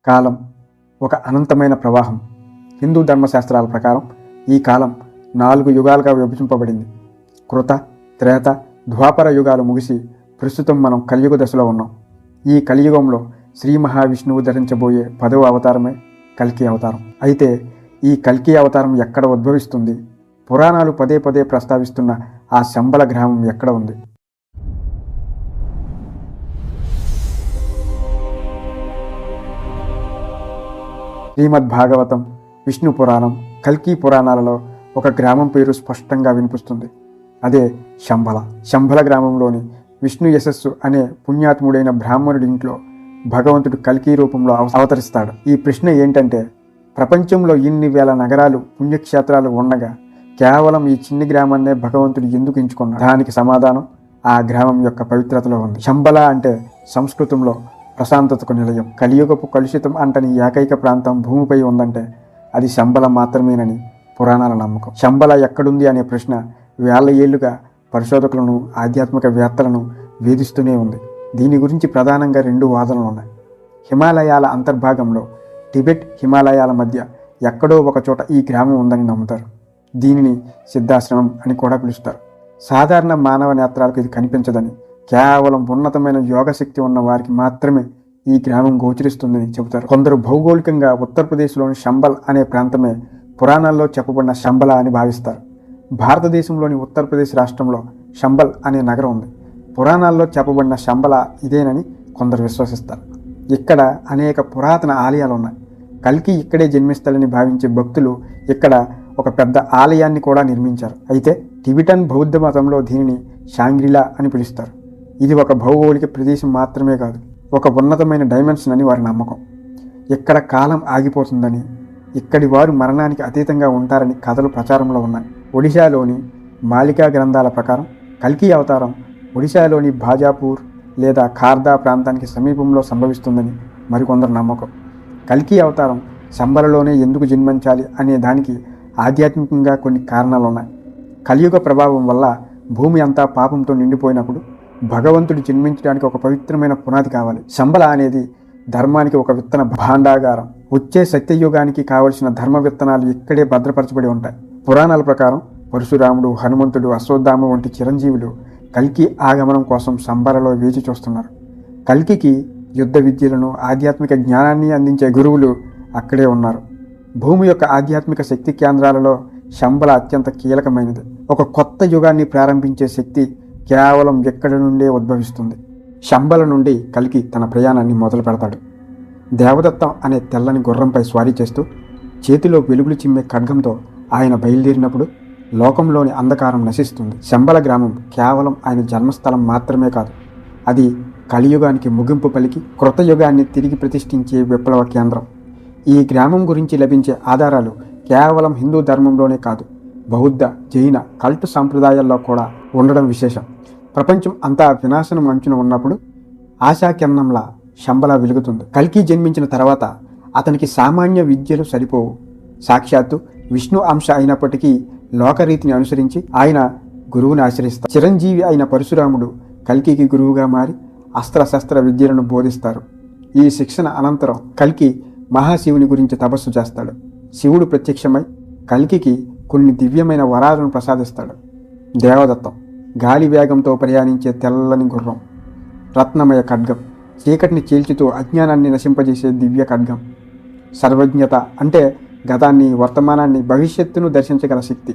కాలం ఒక అనంతమైన ప్రవాహం. హిందూ ధర్మశాస్త్రాల ప్రకారం ఈ కాలం 4 యుగాలుగా విభజింపబడింది. కృత, త్రేత, ద్వాపర యుగాలు ముగిసి ప్రస్తుతం మనం కలియుగ దశలో ఉన్నాం. ఈ కలియుగంలో శ్రీ మహావిష్ణువు ధరించబోయే 10వ అవతారమే కల్కి అవతారం. అయితే ఈ కల్కి అవతారం ఎక్కడ ఉద్భవిస్తుంది? పురాణాలు పదే పదే ప్రస్తావిస్తున్న ఆ శంబల గ్రామం ఎక్కడ ఉంది? శ్రీమద్ భాగవతం, విష్ణు పురాణం, కల్కి పురాణాలలో ఒక గ్రామం పేరు స్పష్టంగా వినిపిస్తుంది. అదే శంబల. శంబల గ్రామంలోని విష్ణు యశస్సు అనే పుణ్యాత్ముడైన బ్రాహ్మణుడి ఇంట్లో భగవంతుడు కల్కి రూపంలో అవతరిస్తాడు. ఈ ప్రశ్న ఏంటంటే, ప్రపంచంలో ఇన్ని వేల నగరాలు, పుణ్యక్షేత్రాలు ఉండగా కేవలం ఈ చిన్ని గ్రామాన్నే భగవంతుడు ఎందుకు ఎంచుకున్నాడు? దానికి సమాధానం ఆ గ్రామం యొక్క పవిత్రతలో ఉంది. శంబల అంటే సంస్కృతంలో ప్రశాంతతకు నిలయం. కలియుగపు కలుషితం అంటని ఏకైక ప్రాంతం భూమిపై ఉందంటే అది శంబల మాత్రమేనని పురాణాల నమ్మకం. శంబల ఎక్కడుంది అనే ప్రశ్న వేల ఏళ్లుగా పరిశోధకులను, ఆధ్యాత్మిక వేత్తలను వేధిస్తూనే ఉంది. దీని గురించి ప్రధానంగా 2 వాదనలు ఉన్నాయి. హిమాలయాల అంతర్భాగంలో టిబెట్, హిమాలయాల మధ్య ఎక్కడో ఒక చోట ఈ గ్రామం ఉందని నమ్ముతారు. దీనిని సిద్ధాశ్రమం అని కూడా పిలుస్తారు. సాధారణ మానవ నేత్రాలకు ఇది కనిపించదని, కేవలం ఉన్నతమైన యోగశక్తి ఉన్న వారికి మాత్రమే ఈ గ్రామం గోచరిస్తుందని చెబుతారు. కొందరు భౌగోళికంగా ఉత్తరప్రదేశ్లోని శంబల్ అనే ప్రాంతమే పురాణాల్లో చెప్పబడిన శంబల అని భావిస్తారు. భారతదేశంలోని ఉత్తరప్రదేశ్ రాష్ట్రంలో శంబల్ అనే నగరం ఉంది. పురాణాల్లో చెప్పబడిన శంబల ఇదేనని కొందరు విశ్వసిస్తారు. ఇక్కడ అనేక పురాతన ఆలయాలు ఉన్నాయి. కల్కి ఇక్కడే జన్మిస్తాడని భావించే భక్తులు ఇక్కడ ఒక పెద్ద ఆలయాన్ని కూడా నిర్మించారు. అయితే టిబెటన్ బౌద్ధ మతంలో దీనిని షాంగ్రిలా అని పిలుస్తారు. ఇది ఒక భౌగోళిక ప్రదేశం మాత్రమే కాదు, ఒక ఉన్నతమైన డైమెన్షన్ అని వారి నమ్మకం. ఇక్కడ కాలం ఆగిపోతుందని, ఇక్కడి వారు మరణానికి అతీతంగా ఉంటారని కథలు ప్రచారంలో ఉన్నాయి. ఒడిశాలోని మాలికా గ్రంథాల ప్రకారం కల్కి అవతారం ఒడిశాలోని భాజాపూర్ లేదా ఖార్దా ప్రాంతానికి సమీపంలో సంభవిస్తుందని మరికొందరు నమ్మకం. కల్కి అవతారం శంబలలోనే ఎందుకు జన్మించాలి అనే దానికి ఆధ్యాత్మికంగా కొన్ని కారణాలు ఉన్నాయి. కలియుగ ప్రభావం వల్ల భూమి అంతా పాపంతో నిండిపోయినప్పుడు భగవంతుడు జన్మించడానికి ఒక పవిత్రమైన పునాది కావాలి. శంబల అనేది ధర్మానికి ఒక విత్తన భాండాగారం. వచ్చే సత్యయుగానికి కావలసిన ధర్మ విత్తనాలు ఇక్కడే భద్రపరచబడి ఉంటాయి. పురాణాల ప్రకారం పరశురాముడు, హనుమంతుడు, అశ్వత్థామ వంటి చిరంజీవులు కల్కి ఆగమనం కోసం శంబలలో వేచి చూస్తున్నారు. కల్కికి యుద్ధ విద్యలను, ఆధ్యాత్మిక జ్ఞానాన్ని అందించే గురువులు అక్కడే ఉన్నారు. భూమి యొక్క ఆధ్యాత్మిక శక్తి కేంద్రాలలో శంబల అత్యంత కీలకమైనది. ఒక కొత్త యుగాన్ని ప్రారంభించే శక్తి కేవలం ఎక్కడి నుండే ఉద్భవిస్తుంది. శంబల నుండి కల్కి తన ప్రయాణాన్ని మొదలు పెడతాడు. దేవదత్తం అనే తెల్లని గుర్రంపై స్వారీ చేస్తూ చేతిలో వెలుగులు చిమ్మే ఖడ్గంతో ఆయన బయలుదేరినప్పుడు లోకంలోని అంధకారం నశిస్తుంది. శంబల గ్రామం కేవలం ఆయన జన్మస్థలం మాత్రమే కాదు, అది కలియుగానికి ముగింపు పలికి కృత యుగాన్ని తిరిగి ప్రతిష్ఠించే విప్లవ కేంద్రం. ఈ గ్రామం గురించి లభించే ఆధారాలు కేవలం హిందూ ధర్మంలోనే కాదు, బౌద్ధ, జైన, కల్ట్ సంప్రదాయాల్లో కూడా ఉండడం విశేషం. ప్రపంచం అంతా వినాశనం అంచున ఉన్నప్పుడు ఆశాకిరణంలా శంబల వెలుగుతుంది. కల్కి జన్మించిన తర్వాత అతనికి సామాన్య విద్యలు సరిపోవు. సాక్షాత్తు విష్ణు అంశ అయినప్పటికీ లోకరీతిని అనుసరించి ఆయన గురువుని ఆశ్రయిస్తారు. చిరంజీవి అయిన పరశురాముడు కల్కికి గురువుగా మారి అస్త్రశస్త్ర విద్యలను బోధిస్తారు. ఈ శిక్షణ అనంతరం కల్కి మహాశివుని గురించి తపస్సు చేస్తాడు. శివుడు ప్రత్యక్షమై కల్కికి కొన్ని దివ్యమైన వరాలను ప్రసాదిస్తాడు. దేవదత్తం గాలి వేగంతో ప్రయాణించే తెల్లని గుర్రం, రత్నమయ ఖడ్గం, చీకటిని చీల్చుతూ అజ్ఞానాన్ని నశింపజేసే దివ్య ఖడ్గం, సర్వజ్ఞత అంటే గతాన్ని, వర్తమానాన్ని, భవిష్యత్తును దర్శించగల శక్తి.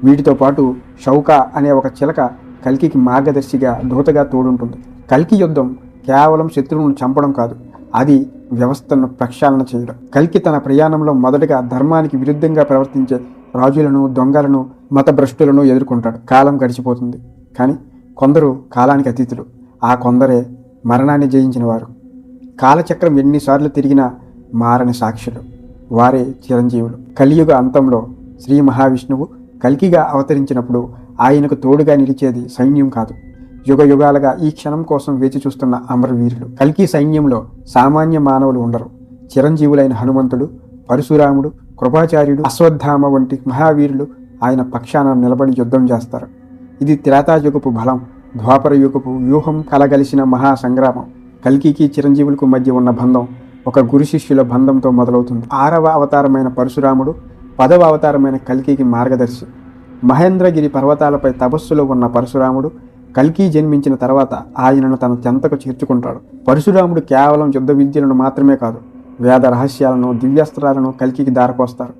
వీటితో పాటు షౌక అనే ఒక చిలక కల్కికి మార్గదర్శిగా, దూతగా తోడుంటుంది. కల్కి యుద్ధం కేవలం శత్రువులను చంపడం కాదు, అది వ్యవస్థను ప్రక్షాళన చేయడం. కల్కి తన ప్రయాణంలో మొదటగా ధర్మానికి విరుద్ధంగా ప్రవర్తించే రాజులను, దొంగలను, మతభ్రష్టులను ఎదుర్కొంటాడు. కాలం గడిచిపోతుంది, కానీ కొందరు కాలానికి అతీతులు. ఆ కొందరే మరణాన్ని జయించిన వారు. కాలచక్రం ఎన్నిసార్లు తిరిగినా మారని సాక్షులు. వారే చిరంజీవులు. కలియుగ అంతంలో శ్రీ మహావిష్ణువు కల్కిగా అవతరించినప్పుడు ఆయనకు తోడుగా నిలిచేది సైన్యం కాదు, యుగ యుగాలుగా ఈ క్షణం కోసం వేచి చూస్తున్న అమరవీరులు. కల్కి సైన్యంలో సామాన్య మానవులు ఉండరు. చిరంజీవులైన హనుమంతుడు, పరశురాముడు, కృపాచార్యుడు, అశ్వత్థామ వంటి మహావీరులు ఆయన పక్షాన నిలబడి యుద్ధం చేస్తారు. ఇది త్రేతాయుగపు బలం, ద్వాపర యుగపు వ్యూహం కలగలిసిన మహాసంగ్రామం. కల్కికి చిరంజీవులకు మధ్య ఉన్న బంధం ఒక గురు శిష్యుల బంధంతో మొదలవుతుంది. 6వ అవతారమైన పరశురాముడు 10వ అవతారమైన కల్కికి మార్గదర్శి. మహేంద్రగిరి పర్వతాలపై తపస్సులో ఉన్న పరశురాముడు కల్కి జన్మించిన తర్వాత ఆయనను తన చెంతకు చేర్చుకుంటాడు. పరశురాముడు కేవలం యుద్ధ విద్యలను మాత్రమే కాదు, వేద రహస్యాలను, దివ్యాస్త్రాలను కల్కికి దారపోస్తారు.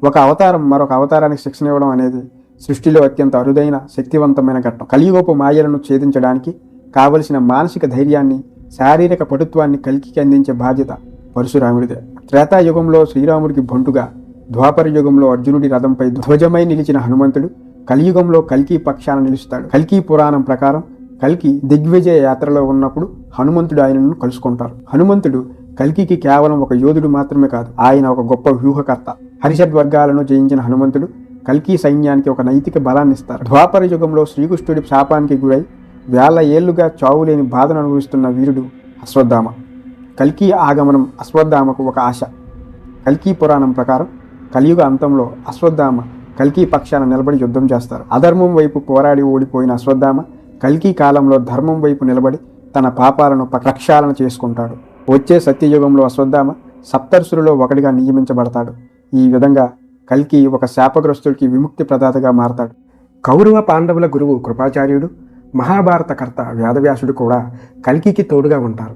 ఒక అవతారం మరొక అవతారానికి శిక్షణ ఇవ్వడం అనేది సృష్టిలో అత్యంత అరుదైన శక్తివంతమైన ఘట్టం. కలియుగపు మాయలను ఛేదించడానికి కావలసిన మానసిక ధైర్యాన్ని, శారీరక పటుత్వాన్ని కల్కికి అందించే బాధ్యత పరశురాముడిదే. త్రేతాయుగంలో శ్రీరాముడికి బంటుగా, ద్వాపర యుగంలో అర్జునుడి రథంపై ధ్వజమై నిలిచిన హనుమంతుడు కలియుగంలో కల్కి పక్షాన నిలుస్తాడు. కల్కి పురాణం ప్రకారం కల్కి దిగ్విజయ యాత్రలో ఉన్నప్పుడు హనుమంతుడు ఆయనను కలుసుకుంటారు. హనుమంతుడు కల్కికి కేవలం ఒక యోధుడు మాత్రమే కాదు, ఆయన ఒక గొప్ప వ్యూహకర్త. హరిషడ్వర్గాలను జయించిన హనుమంతుడు కల్కి సైన్యానికి ఒక నైతిక బలాన్ని ఇస్తారు. ద్వాపర యుగంలో శ్రీకృష్ణుడి శాపానికి గురై వేల ఏళ్లుగా చావులేని బాధను అనుభవిస్తున్న వీరుడు అశ్వత్థామ. కల్కి ఆగమనం అశ్వత్థామకు ఒక ఆశ. కల్కి పురాణం ప్రకారం కలియుగ అంతంలో అశ్వత్థామ కల్కి పక్షాన నిలబడి యుద్ధం చేస్తారు. అధర్మం వైపు పోరాడి ఓడిపోయిన అశ్వత్థామ కల్కి కాలంలో ధర్మం వైపు నిలబడి తన పాపాలను ప్రక్షాళన చేసుకుంటాడు. వచ్చే సత్యయుగంలో అశ్వత్థామ సప్తర్షులలో ఒకటిగా నియమించబడతాడు. ఈ విధంగా కల్కి ఒక శాపగ్రస్తుడికి విముక్తి ప్రదాతగా మారతాడు. కౌరవ పాండవుల గురువు కృపాచార్యుడు, మహాభారత కర్త వేదవ్యాసుడు కూడా కల్కికి తోడుగా ఉంటారు.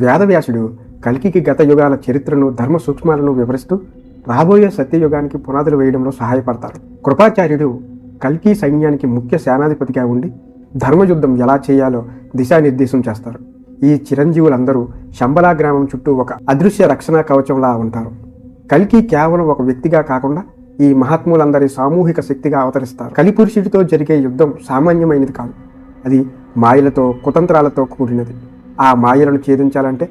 వేదవ్యాసుడు కల్కికి గత యుగాల చరిత్రను, ధర్మ సూక్ష్మాలను వివరిస్తూ రాబోయే సత్యయుగానికి పునాదులు వేయడంలో సహాయపడతారు. కృపాచార్యుడు కల్కి సైన్యానికి ముఖ్య సేనాధిపతిగా ఉండి ధర్మయుద్ధం ఎలా చేయాలో దిశానిర్దేశం చేస్తారు. ఈ చిరంజీవులందరూ శంబలా గ్రామం చుట్టూ ఒక అదృశ్య రక్షణ కవచంలా ఉంటారు. కల్కి కేవలం ఒక వ్యక్తిగా కాకుండా ఈ మహాత్ములందరి సామూహిక శక్తిగా అవతరిస్తారు. కలిపురుషుడితో జరిగే యుద్ధం సామాన్యమైనది కాదు, అది మాయలతో, కుతంత్రాలతో కూడినది. ఆ మాయలను ఛేదించాలంటే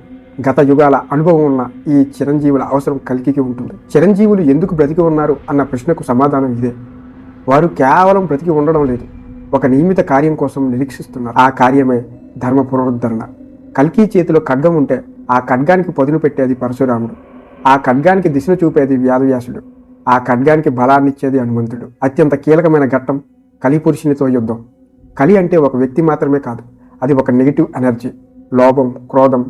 గత యుగాల అనుభవం ఉన్న ఈ చిరంజీవుల అవసరం కల్కికి ఉంటుంది. చిరంజీవులు ఎందుకు బ్రతికి ఉన్నారు అన్న ప్రశ్నకు సమాధానం ఇదే. వారు కేవలం బ్రతికి ఉండడం లేదు, ఒక నియమిత కార్యం కోసం నిరీక్షిస్తున్నారు. ఆ కార్యమే ధర్మ పునరుద్ధరణ. కల్కి చేతిలో ఖడ్గం ఉంటే ఆ ఖడ్గానికి పదును పెట్టేది పరశురాముడు, ఆ ఖడ్గానికి దిశను చూపేది వేదవ్యాసుడు, ఆ ఖడ్గానికి బలాన్నిచ్చేది హనుమంతుడు. అత్యంత కీలకమైన ఘట్టం కలిపురుషునితో యుద్ధం. కలి అంటే ఒక వ్యక్తి మాత్రమే కాదు, అది ఒక నెగిటివ్ ఎనర్జీ. లోభం, క్రోధం,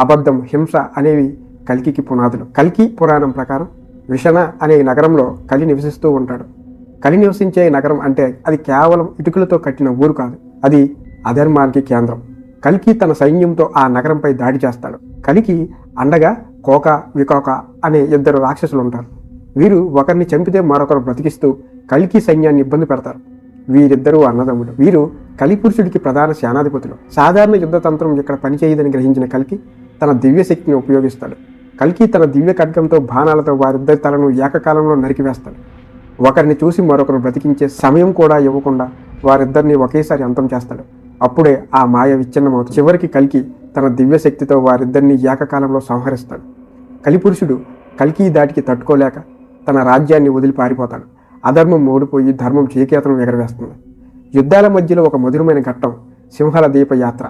అబద్ధం, హింస అనేవి కల్కికి పునాదులు. కల్కి పురాణం ప్రకారం విషణ అనే నగరంలో కలి నివసిస్తూ ఉంటాడు. కలి నివసించే నగరం అంటే అది కేవలం ఇటుకలతో కట్టిన ఊరు కాదు, అది అధర్మానికి కేంద్రం. కల్కి తన సైన్యంతో ఆ నగరంపై దాడి చేస్తాడు. కలికి అండగా కోక, వికోక అనే 2 రాక్షసులు ఉంటారు. వీరు ఒకరిని చంపితే మరొకరు బ్రతికిస్తూ కల్కి సైన్యాన్ని ఇబ్బంది పెడతారు. వీరిద్దరూ అన్నదమ్ములు. వీరు కలిపురుషుడికి ప్రధాన సేనాధిపతులు. సాధారణ యుద్ధతంత్రం ఇక్కడ పనిచేయదని గ్రహించిన కల్కి తన దివ్యశక్తిని ఉపయోగిస్తాడు. కల్కి తన దివ్య ఖడ్గంతో బాణాలతో వారిద్దరి తలను ఏకకాలంలో నరికివేస్తాడు. ఒకరిని చూసి మరొకరు బ్రతికించే సమయం కూడా ఇవ్వకుండా వారిద్దరిని ఒకేసారి అంతం చేస్తాడు. అప్పుడే ఆ మాయ విచ్ఛిన్నమవుతుంది. చివరికి కల్కి తన దివ్యశక్తితో వారిద్దరిని ఏకకాలంలో సంహరిస్తాడు. కలిపురుషుడు కల్కి దాటికి తట్టుకోలేక తన రాజ్యాన్ని వదిలి పారిపోతాడు. అధర్మం ఓడిపోయి ధర్మం చేకేతనం ఎగరవేస్తుంది. యుద్ధాల మధ్యలో ఒక మధురమైన ఘట్టం సింహల దీప యాత్ర.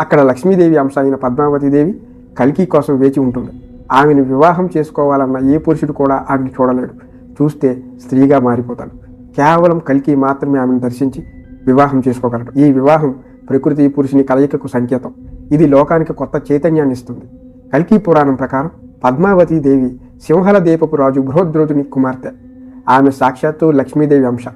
అక్కడ లక్ష్మీదేవి అంశ అయిన పద్మావతీదేవి కల్కి కోసం వేచి ఉంటుంది. ఆమెను వివాహం చేసుకోవాలన్న ఏ పురుషుడు కూడా ఆమెను చూడలేడు. చూస్తే స్త్రీగా మారిపోతాడు. కేవలం కల్కి మాత్రమే ఆమెను దర్శించి వివాహం చేసుకోగలడు. ఈ వివాహం ప్రకృతి పురుషుని కలయికకు సంకేతం. ఇది లోకానికి కొత్త చైతన్యాన్ని ఇస్తుంది. కల్కి పురాణం ప్రకారం పద్మావతీ దేవి సింహల దీపపు రాజు బృహద్రోధుని కుమార్తె. ఆమె సాక్షాత్తు లక్ష్మీదేవి అంశ.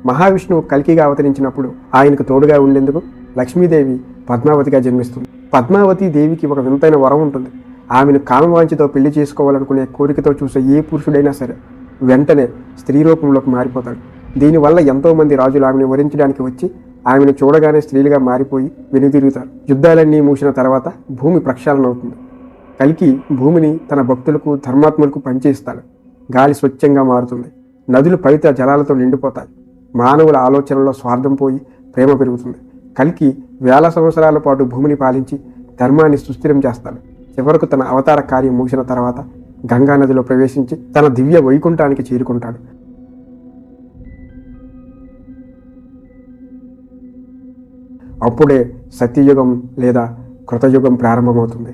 మహావిష్ణువు కల్కిగా అవతరించినప్పుడు ఆయనకు తోడుగా ఉండేందుకు లక్ష్మీదేవి పద్మావతిగా జన్మిస్తుంది. పద్మావతీ దేవికి ఒక వింతైన వరం ఉంటుంది. ఆమెను కామవాంఛతో పెళ్లి చేసుకోవాలనుకునే కోరికతో చూసే ఏ పురుషుడైనా సరే వెంటనే స్త్రీ రూపంలోకి మారిపోతాడు. దీనివల్ల ఎంతోమంది రాజులు ఆమెను వరించడానికి వచ్చి ఆమెను చూడగానే స్త్రీలుగా మారిపోయి వెనుదిరుగుతారు. యుద్ధాలన్నీ మూసిన తర్వాత భూమి ప్రక్షాళన అవుతుంది. కల్కి భూమిని తన భక్తులకు, ధర్మాత్ములకు పంచేస్తాడు. గాలి స్వచ్ఛంగా మారుతుంది. నదులు పవిత్ర జలాలతో నిండిపోతాయి. మానవుల ఆలోచనలో స్వార్థం పోయి ప్రేమ పెరుగుతుంది. కల్కి వేల సంవత్సరాల పాటు భూమిని పాలించి ధర్మాన్ని సుస్థిరం చేస్తాడు. చివరకు తన అవతార కార్యం ముగిసిన తర్వాత గంగా నదిలో ప్రవేశించి తన దివ్య వైకుంఠానికి చేరుకుంటాడు. అప్పుడే సత్యయుగం లేదా కృతయుగం ప్రారంభమవుతుంది.